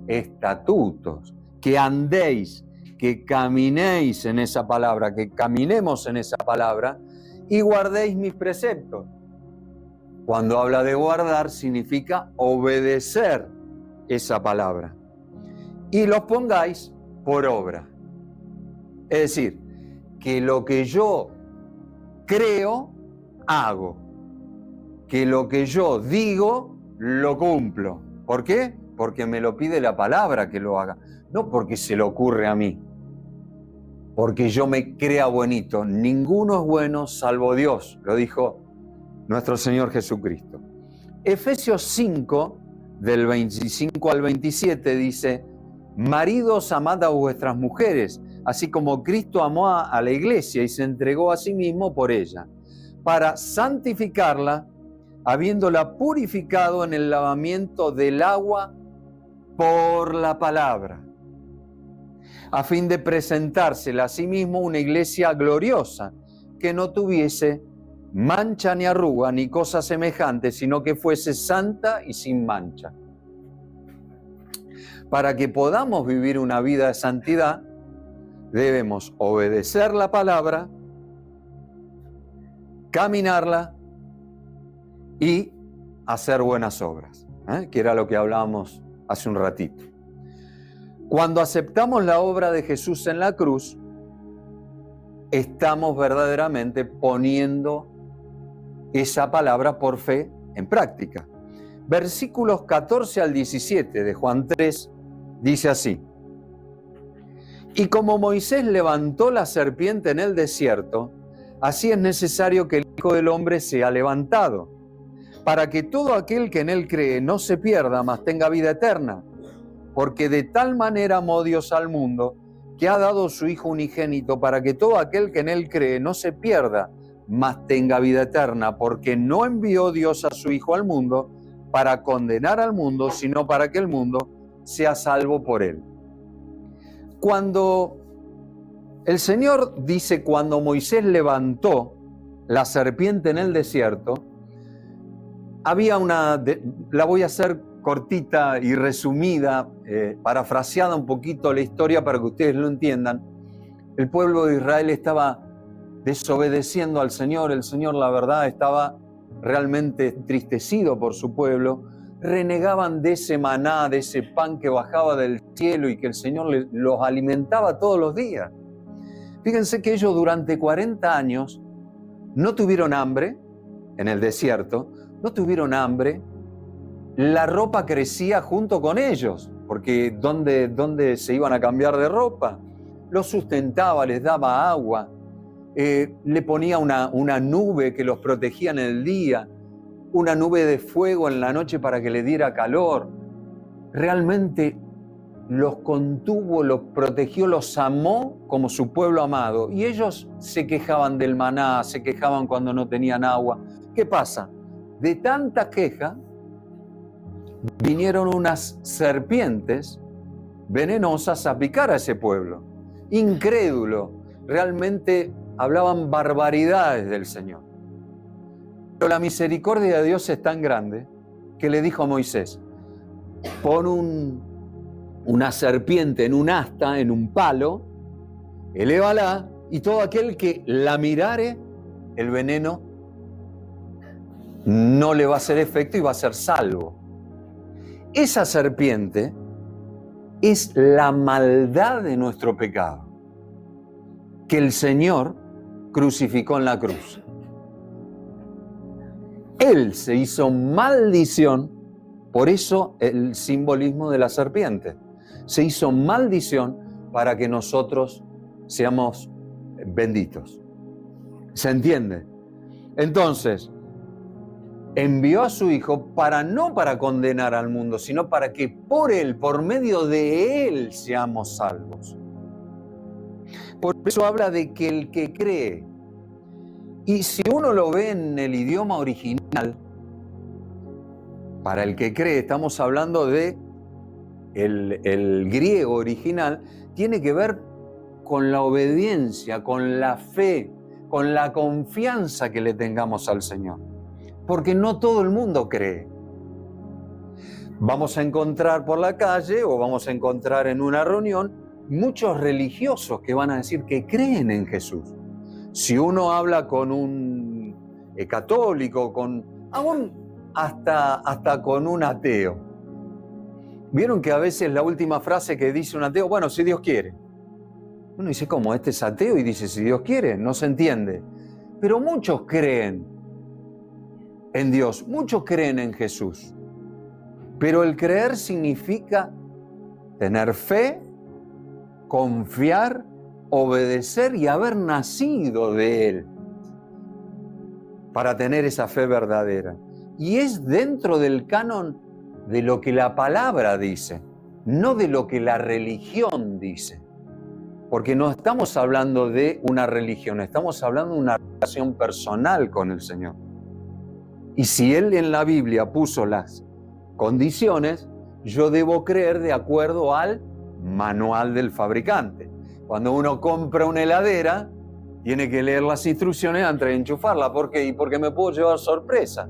estatutos, que andéis, que caminéis en esa palabra, que caminemos en esa palabra, y guardéis mis preceptos. Cuando habla de guardar, significa obedecer esa palabra. Y los pongáis por obra. Es decir, que lo que yo creo, hago. Que lo que yo digo, lo cumplo. ¿Por qué? Porque me lo pide la palabra que lo haga. No porque se le ocurre a mí. Porque yo me crea buenito. Ninguno es bueno salvo Dios, lo dijo nuestro Señor Jesucristo. Efesios 5, del 25 al 27, dice: maridos, amad a vuestras mujeres, así como Cristo amó a la iglesia y se entregó a sí mismo por ella, para santificarla, habiéndola purificado en el lavamiento del agua por la palabra, a fin de presentársela a sí mismo una iglesia gloriosa, que no tuviese mancha ni arruga ni cosa semejante, sino que fuese santa y sin mancha. Para que podamos vivir una vida de santidad, debemos obedecer la palabra, caminarla y hacer buenas obras, que era lo que hablábamos hace un ratito. Cuando aceptamos la obra de Jesús en la cruz, estamos verdaderamente poniendo esa palabra por fe en práctica. Versículos 14 al 17 de Juan 3 dice así: y como Moisés levantó la serpiente en el desierto, así es necesario que el Hijo del Hombre sea levantado, para que todo aquel que en él cree no se pierda, mas tenga vida eterna. Porque de tal manera amó Dios al mundo, que ha dado su Hijo unigénito, para que todo aquel que en él cree no se pierda, mas tenga vida eterna. Porque no envió Dios a su Hijo al mundo para condenar al mundo, sino para que el mundo sea salvo por él. Cuando el Señor dice, cuando Moisés levantó la serpiente en el desierto, había la voy a hacer cortita y resumida, parafraseada un poquito la historia para que ustedes lo entiendan. El pueblo de Israel estaba desobedeciendo al Señor. El Señor, la verdad, estaba realmente entristecido por su pueblo. Renegaban de ese maná, de ese pan que bajaba del cielo y que el Señor los alimentaba todos los días. Fíjense que ellos durante 40 años no tuvieron hambre en el desierto, no tuvieron hambre. La ropa crecía junto con ellos, porque ¿dónde se iban a cambiar de ropa? Los sustentaba, les daba agua, le ponía una nube que los protegía en el día, una nube de fuego en la noche para que le diera calor. Realmente los contuvo, los protegió, los amó como su pueblo amado. Y ellos se quejaban del maná, se quejaban cuando no tenían agua. ¿Qué pasa? De tanta queja, vinieron unas serpientes venenosas a picar a ese pueblo. Incrédulo, realmente hablaban barbaridades del Señor. Pero la misericordia de Dios es tan grande que le dijo a Moisés: pon una serpiente en un asta, en un palo, elévala, y todo aquel que la mirare, el veneno no le va a hacer efecto y va a ser salvo. Esa serpiente es la maldad de nuestro pecado, que el Señor crucificó en la cruz. Él se hizo maldición, por eso el simbolismo de la serpiente. Se hizo maldición para que nosotros seamos benditos. ¿Se entiende? Entonces, envió a su Hijo no para condenar al mundo, sino para que por Él, por medio de Él, seamos salvos. Por eso habla de que el que cree, y si uno lo ve en el idioma original, para el que cree, estamos hablando de el griego original, tiene que ver con la obediencia, con la fe, con la confianza que le tengamos al Señor. Porque no todo el mundo cree. Vamos a encontrar por la calle o vamos a encontrar en una reunión muchos religiosos que van a decir que creen en Jesús. Si uno habla con un católico, hasta con un ateo. ¿Vieron que a veces la última frase que dice un ateo, bueno, si Dios quiere? Uno dice, ¿cómo? Este es ateo y dice, si Dios quiere, no se entiende. Pero muchos creen en Dios, muchos creen en Jesús. Pero el creer significa tener fe, confiar, obedecer y haber nacido de Él para tener esa fe verdadera. Y es dentro del canon de lo que la palabra dice, no de lo que la religión dice. Porque no estamos hablando de una religión, estamos hablando de una relación personal con el Señor. Y si Él en la Biblia puso las condiciones, yo debo creer de acuerdo al manual del fabricante. Cuando uno compra una heladera, tiene que leer las instrucciones antes de enchufarla. ¿Por qué? Y porque me puedo llevar sorpresa.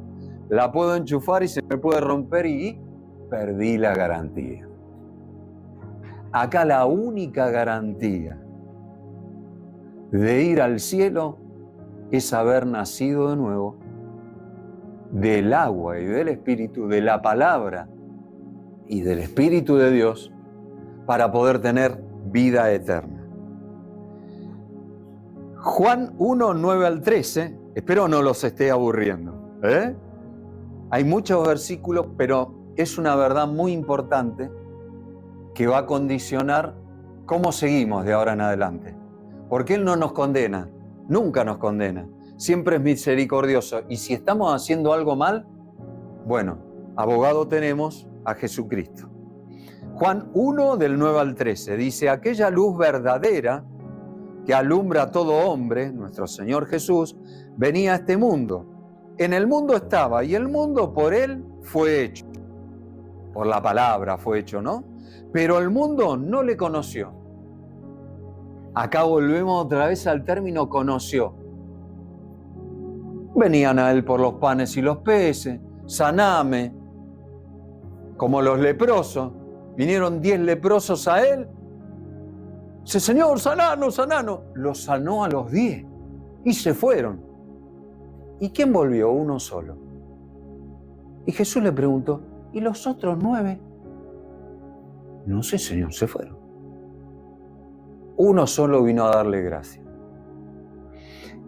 La puedo enchufar y se me puede romper y perdí la garantía. Acá la única garantía de ir al cielo es haber nacido de nuevo del agua y del Espíritu, de la palabra y del Espíritu de Dios para poder tener vida eterna. Juan 1, 9 al 13, espero no los esté aburriendo. Hay muchos versículos, pero es una verdad muy importante que va a condicionar cómo seguimos de ahora en adelante. Porque Él no nos condena, nunca nos condena, siempre es misericordioso. Y si estamos haciendo algo mal, bueno, abogado tenemos a Jesucristo. Juan 1, del 9 al 13, dice, aquella luz verdadera que alumbra a todo hombre, nuestro Señor Jesús, venía a este mundo. En el mundo estaba y el mundo por Él fue hecho. Por la palabra fue hecho, ¿no? Pero el mundo no le conoció. Acá volvemos otra vez al término conoció. Venían a Él por los panes y los peces, saname, como los leprosos. Vinieron 10 leprosos a Él. Dice, Señor, sananos, sananos. Los sanó a los 10 y se fueron. ¿Y quién volvió? Uno solo. Y Jesús le preguntó, ¿y los otros 9? No sé, Señor, se fueron. Uno solo vino a darle gracia.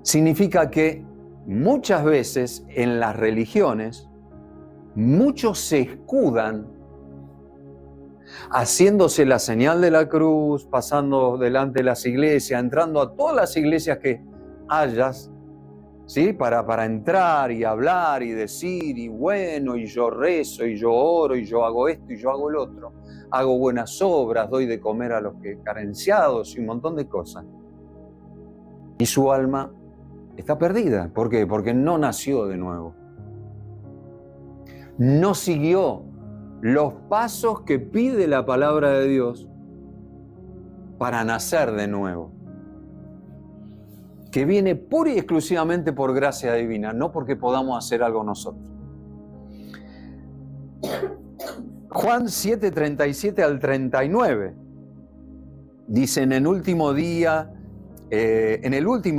Significa que muchas veces en las religiones, muchos se escudan haciéndose la señal de la cruz, pasando delante de las iglesias, entrando a todas las iglesias que hayas, ¿sí? Para entrar y hablar y decir, y bueno, y yo rezo, y yo oro, y yo hago esto, y yo hago el otro. Hago buenas obras, doy de comer a los carenciados y un montón de cosas. Y su alma está perdida. ¿Por qué? Porque no nació de nuevo. No siguió los pasos que pide la palabra de Dios para nacer de nuevo. Que viene pura y exclusivamente por gracia divina, no porque podamos hacer algo nosotros. Juan 7, 37 al 39. Dice, en el último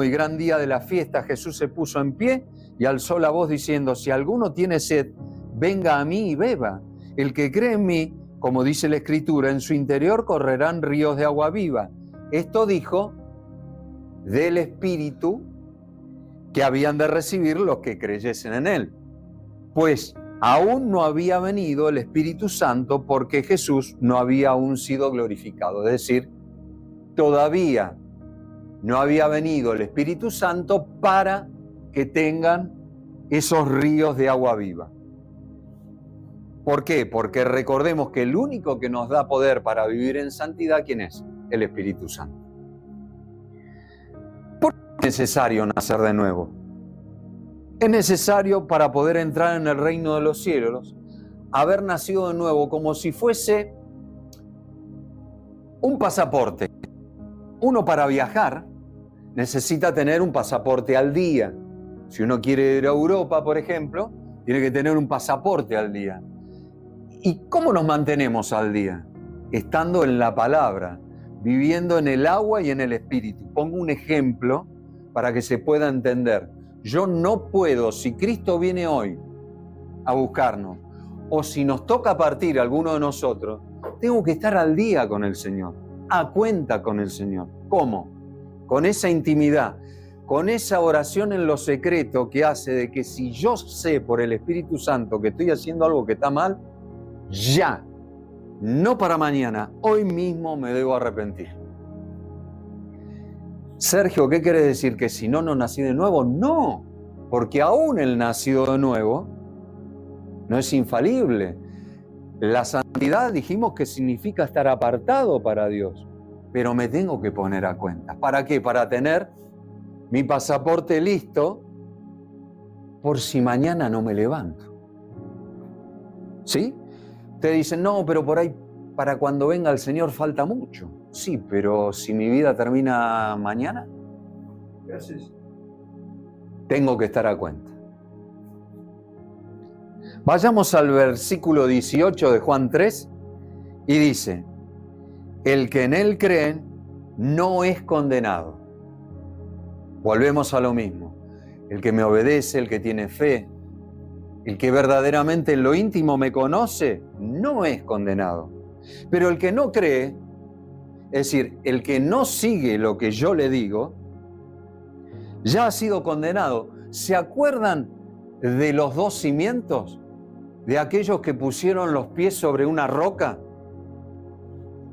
y gran día de la fiesta, Jesús se puso en pie y alzó la voz diciendo, si alguno tiene sed, venga a mí y beba. El que cree en mí, como dice la Escritura, en su interior correrán ríos de agua viva. Esto dijo del Espíritu que habían de recibir los que creyesen en Él. Pues aún no había venido el Espíritu Santo porque Jesús no había aún sido glorificado. Es decir, todavía no había venido el Espíritu Santo para que tengan esos ríos de agua viva. ¿Por qué? Porque recordemos que el único que nos da poder para vivir en santidad, ¿quién es? El Espíritu Santo. ¿Por qué es necesario nacer de nuevo? Es necesario para poder entrar en el reino de los cielos, haber nacido de nuevo como si fuese un pasaporte. Uno para viajar necesita tener un pasaporte al día. Si uno quiere ir a Europa, por ejemplo, tiene que tener un pasaporte al día. ¿Y cómo nos mantenemos al día? Estando en la palabra, viviendo en el agua y en el espíritu. Pongo un ejemplo para que se pueda entender. Yo no puedo, si Cristo viene hoy a buscarnos, o si nos toca partir alguno de nosotros, tengo que estar al día con el Señor, a cuenta con el Señor. ¿Cómo? Con esa intimidad, con esa oración en lo secreto que hace de que si yo sé por el Espíritu Santo que estoy haciendo algo que está mal, ya, no para mañana, hoy mismo me debo arrepentir. Sergio, ¿qué quiere decir? ¿Que si no nací de nuevo? No, porque aún el nacido de nuevo no es infalible. La santidad dijimos que significa estar apartado para Dios, pero me tengo que poner a cuenta. ¿Para qué? Para tener mi pasaporte listo por si mañana no me levanto. ¿Sí? Te dicen, no, pero por ahí para cuando venga el Señor falta mucho. Sí, pero si mi vida termina mañana, ¿qué haces? Tengo que estar a cuenta. Vayamos al versículo 18 de Juan 3 y dice, el que en él cree no es condenado. Volvemos a lo mismo. El que me obedece, el que tiene fe, el que verdaderamente en lo íntimo me conoce, no es condenado. Pero el que no cree, es decir, el que no sigue lo que yo le digo, ya ha sido condenado. ¿Se acuerdan de los dos cimientos? De aquellos que pusieron los pies sobre una roca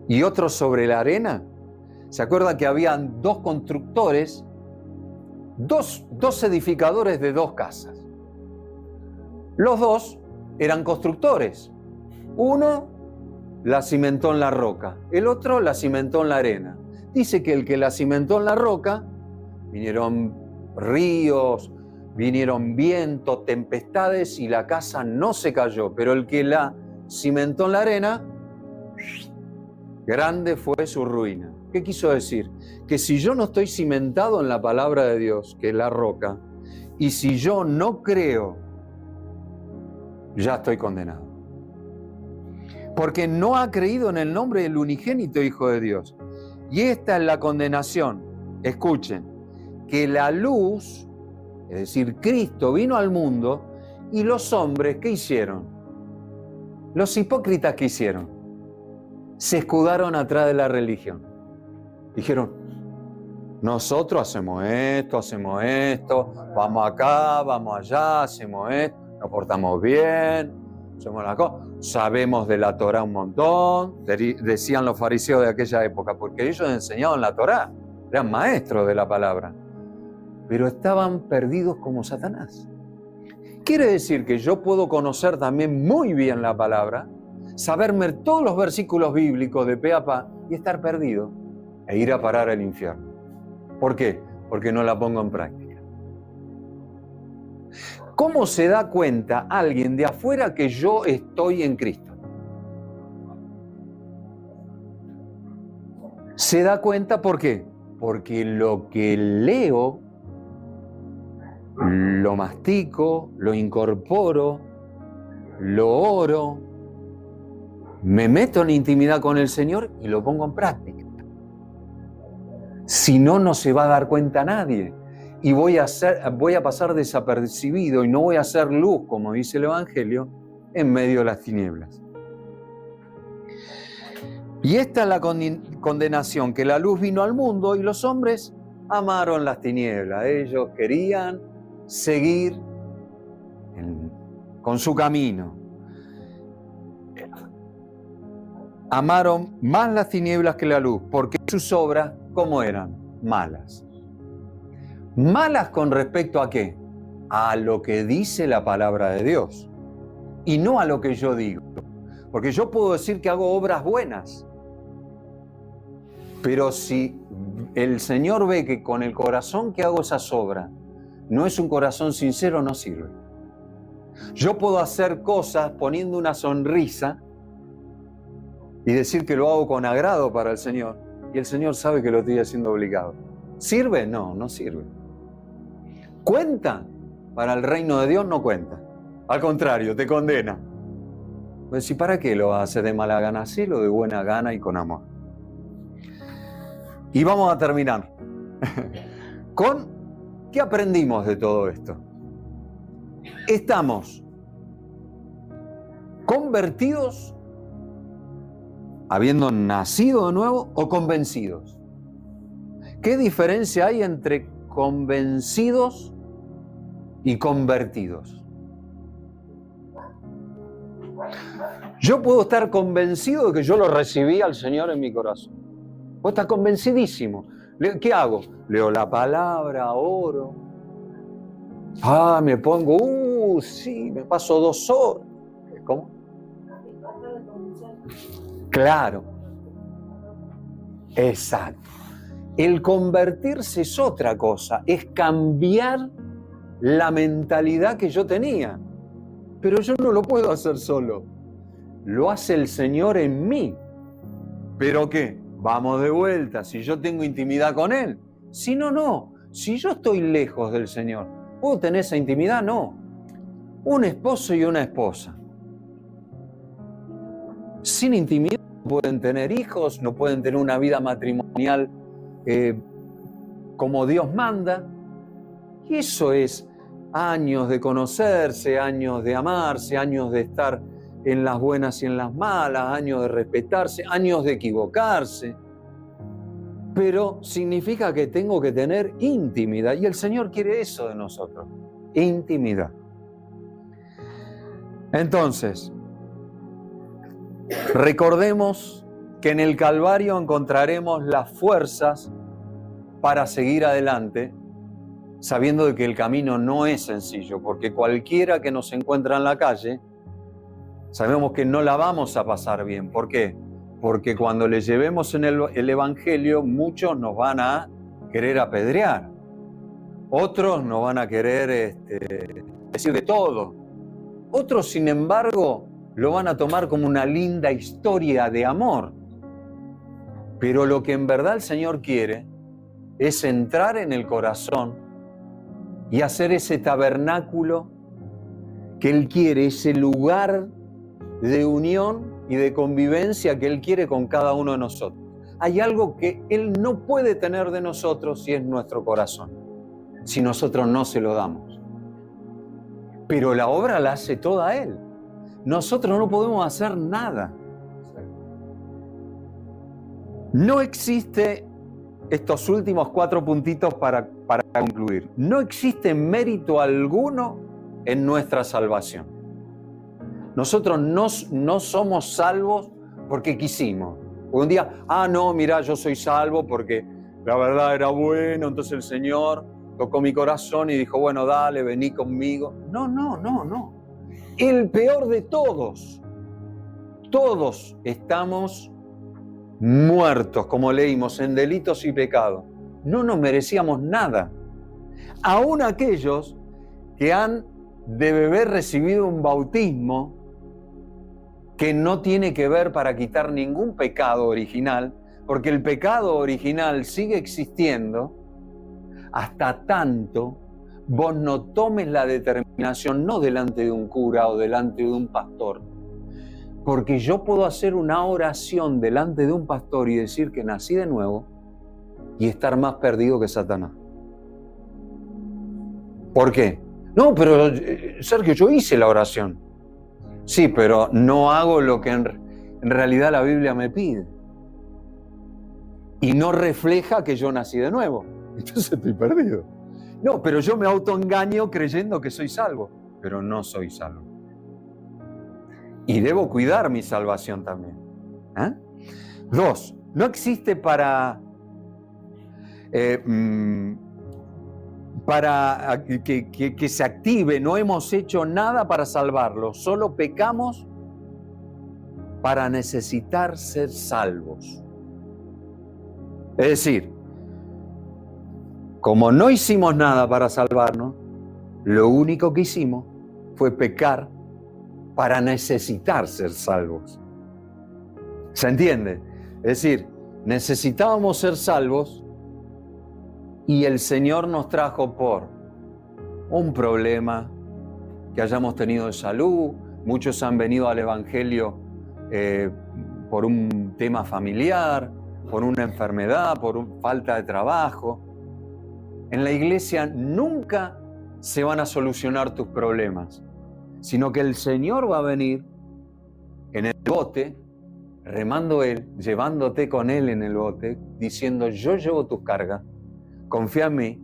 y otros sobre la arena. ¿Se acuerdan que habían dos constructores, dos edificadores de dos casas? Los dos eran constructores. Uno la cimentó en la roca, el otro la cimentó en la arena. Dice que el que la cimentó en la roca, vinieron ríos, vinieron vientos, tempestades y la casa no se cayó, pero el que la cimentó en la arena, grande fue su ruina. ¿Qué quiso decir? Que si yo no estoy cimentado en la palabra de Dios, que es la roca, y si yo no creo, ya estoy condenado. Porque no ha creído en el nombre del unigénito Hijo de Dios. Y esta es la condenación. Escuchen, que la luz, es decir, Cristo vino al mundo y los hombres, ¿qué hicieron? Los hipócritas, ¿qué hicieron? Se escudaron atrás de la religión. Dijeron, nosotros hacemos esto, vamos acá, vamos allá, hacemos esto, nos portamos bien, hacemos la cosa, sabemos de la Torá un montón, decían los fariseos de aquella época, porque ellos enseñaban la Torá, eran maestros de la palabra, pero estaban perdidos como Satanás. Quiere decir que yo puedo conocer también muy bien la palabra, saberme todos los versículos bíblicos de pe a pa y estar perdido e ir a parar al infierno. ¿Por qué? Porque no la pongo en práctica. ¿Cómo se da cuenta alguien de afuera que yo estoy en Cristo? Se da cuenta, ¿por qué? Porque lo que leo, lo mastico, lo incorporo, lo oro, me meto en intimidad con el Señor y lo pongo en práctica. Si no, no se va a dar cuenta nadie. Y voy a pasar desapercibido y no voy a hacer luz, como dice el Evangelio, en medio de las tinieblas. Y esta es la condenación, que la luz vino al mundo y los hombres amaron las tinieblas. Ellos querían seguir con su camino. Amaron más las tinieblas que la luz, porque sus obras, ¿cómo eran? Malas. ¿Malas con respecto a qué? A lo que dice la palabra de Dios y no a lo que yo digo. Porque yo puedo decir que hago obras buenas, pero si el Señor ve que con el corazón que hago esas obras no es un corazón sincero, no sirve. Yo puedo hacer cosas poniendo una sonrisa y decir que lo hago con agrado para el Señor, y el Señor sabe que lo estoy haciendo obligado. ¿Sirve? No, no sirve. ¿Cuenta? Para el reino de Dios no cuenta. Al contrario, te condena. Pues, ¿y para qué lo haces de mala gana? Hacelo de buena gana y con amor. Y vamos a terminar con ¿qué aprendimos de todo esto? Estamos convertidos, habiendo nacido de nuevo, o convencidos. ¿Qué diferencia hay entre convencidos y convertidos? Yo puedo estar convencido de que yo lo recibí al Señor en mi corazón. Puedo estar convencidísimo. ¿Qué hago? Leo la palabra, oro. Me pongo, sí, me paso 2 horas. ¿Cómo? Claro. Exacto. El convertirse es otra cosa, es cambiar la mentalidad que yo tenía. Pero yo no lo puedo hacer solo. Lo hace el Señor en mí. ¿Pero qué? Vamos de vuelta, si yo tengo intimidad con Él. Si no, no. Si yo estoy lejos del Señor, ¿puedo tener esa intimidad? No. Un esposo y una esposa. Sin intimidad no pueden tener hijos, no pueden tener una vida matrimonial como Dios manda. Y eso es años de conocerse, años de amarse, años de estar en las buenas y en las malas, años de respetarse, años de equivocarse. Pero significa que tengo que tener intimidad. Y el Señor quiere eso de nosotros, intimidad. Entonces, recordemos que en el Calvario encontraremos las fuerzas para seguir adelante, sabiendo de que el camino no es sencillo, porque cualquiera que nos encuentra en la calle, sabemos que no la vamos a pasar bien. ¿Por qué? Porque cuando le llevemos en el Evangelio, muchos nos van a querer apedrear. Otros nos van a querer decir de todo. Otros, sin embargo, lo van a tomar como una linda historia de amor. Pero lo que en verdad el Señor quiere es entrar en el corazón y hacer ese tabernáculo que Él quiere, ese lugar de unión y de convivencia que Él quiere con cada uno de nosotros. Hay algo que Él no puede tener de nosotros si es nuestro corazón, si nosotros no se lo damos. Pero la obra la hace toda Él. Nosotros no podemos hacer nada. No existe, estos últimos 4 puntitos para concluir, no existe mérito alguno en nuestra salvación. Nosotros no somos salvos porque quisimos. Un día, no, mira, yo soy salvo porque la verdad era bueno, entonces el Señor tocó mi corazón y dijo, bueno, dale, vení conmigo. No. El peor de todos estamos muertos, como leímos, en delitos y pecados. No nos merecíamos nada. Aún aquellos que han de haber recibido un bautismo que no tiene que ver para quitar ningún pecado original, porque el pecado original sigue existiendo hasta tanto vos no tomes la determinación, no delante de un cura o delante de un pastor, porque yo puedo hacer una oración delante de un pastor y decir que nací de nuevo y estar más perdido que Satanás. ¿Por qué? No, pero Sergio, yo hice la oración. Sí, pero no hago lo que en realidad la Biblia me pide. Y no refleja que yo nací de nuevo. Entonces estoy perdido. No, pero yo me autoengaño creyendo que soy salvo, pero no soy salvo. Y debo cuidar mi salvación también. 2, No existe para que se active. No hemos hecho nada para salvarlo. Solo pecamos para necesitar ser salvos. Es decir, como no hicimos nada para salvarnos, lo único que hicimos fue pecar para necesitar ser salvos. ¿Se entiende? Es decir, necesitábamos ser salvos y el Señor nos trajo por un problema que hayamos tenido de salud. Muchos han venido al Evangelio por un tema familiar, por una enfermedad, por falta de trabajo. En la iglesia nunca se van a solucionar tus problemas, sino que el Señor va a venir en el bote, remando Él, llevándote con Él en el bote, diciendo: yo llevo tus cargas, confía en mí,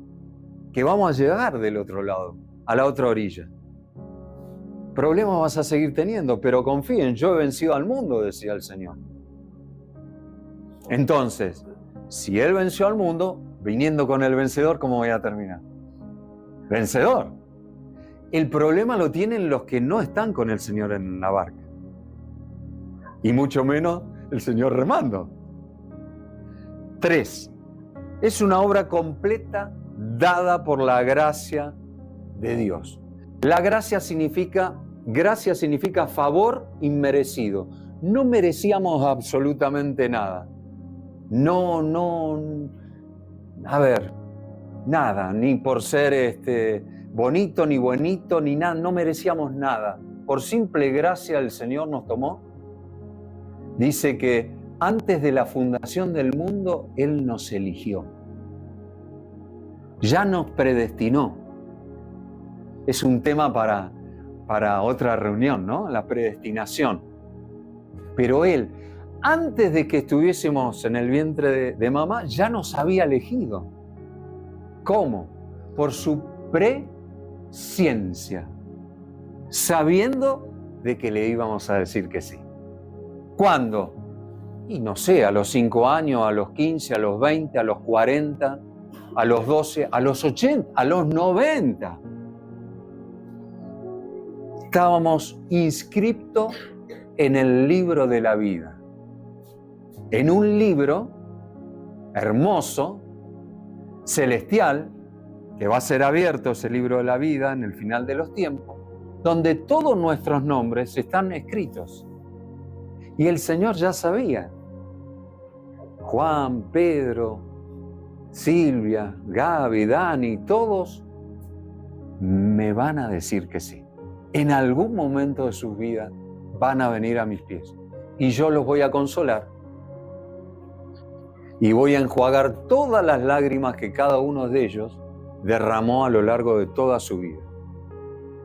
que vamos a llegar del otro lado, a la otra orilla. Problemas vas a seguir teniendo, pero confíen, yo he vencido al mundo, decía el Señor. Entonces, si Él venció al mundo, viniendo con el vencedor, ¿cómo voy a terminar? Vencedor. El problema lo tienen los que no están con el Señor en la barca. Y mucho menos el Señor remando. 3. Es una obra completa dada por la gracia de Dios. La gracia significa favor inmerecido. No merecíamos absolutamente nada. Nada, ni por ser bonito, ni buenito, ni nada, no merecíamos nada. Por simple gracia el Señor nos tomó. Dice que antes de la fundación del mundo, Él nos eligió. Ya nos predestinó. Es un tema para otra reunión, ¿no? La predestinación. Pero Él, antes de que estuviésemos en el vientre de mamá, ya nos había elegido. ¿Cómo? Por su presciencia, sabiendo de que le íbamos a decir que sí. ¿Cuándo? Y no sé, a los 5 años, a los 15, a los 20, a los 40, a los 12, a los 80, a los 90. Estábamos inscriptos en el libro de la vida. En un libro hermoso, celestial, que va a ser abierto ese libro de la vida en el final de los tiempos, donde todos nuestros nombres están escritos. Y el Señor ya sabía. Juan, Pedro, Silvia, Gaby, Dani, todos me van a decir que sí. En algún momento de sus vidas van a venir a mis pies. Y yo los voy a consolar. Y voy a enjuagar todas las lágrimas que cada uno de ellos derramó a lo largo de toda su vida.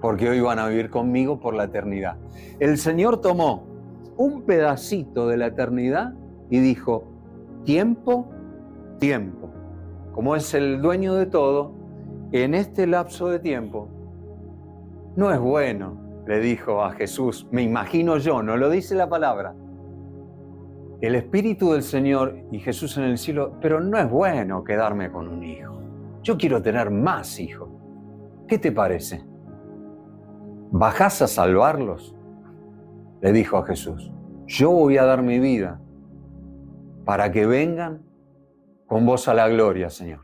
Porque hoy van a vivir conmigo por la eternidad. El Señor tomó un pedacito de la eternidad y dijo: tiempo, tiempo. Como es el dueño de todo, en este lapso de tiempo, no es bueno, le dijo a Jesús, me imagino yo, no lo dice la palabra, el Espíritu del Señor y Jesús en el cielo, pero no es bueno quedarme con un hijo. Yo quiero tener más hijos. ¿Qué te parece? ¿Bajás a salvarlos? Le dijo a Jesús. Yo voy a dar mi vida para que vengan con vos a la gloria, Señor.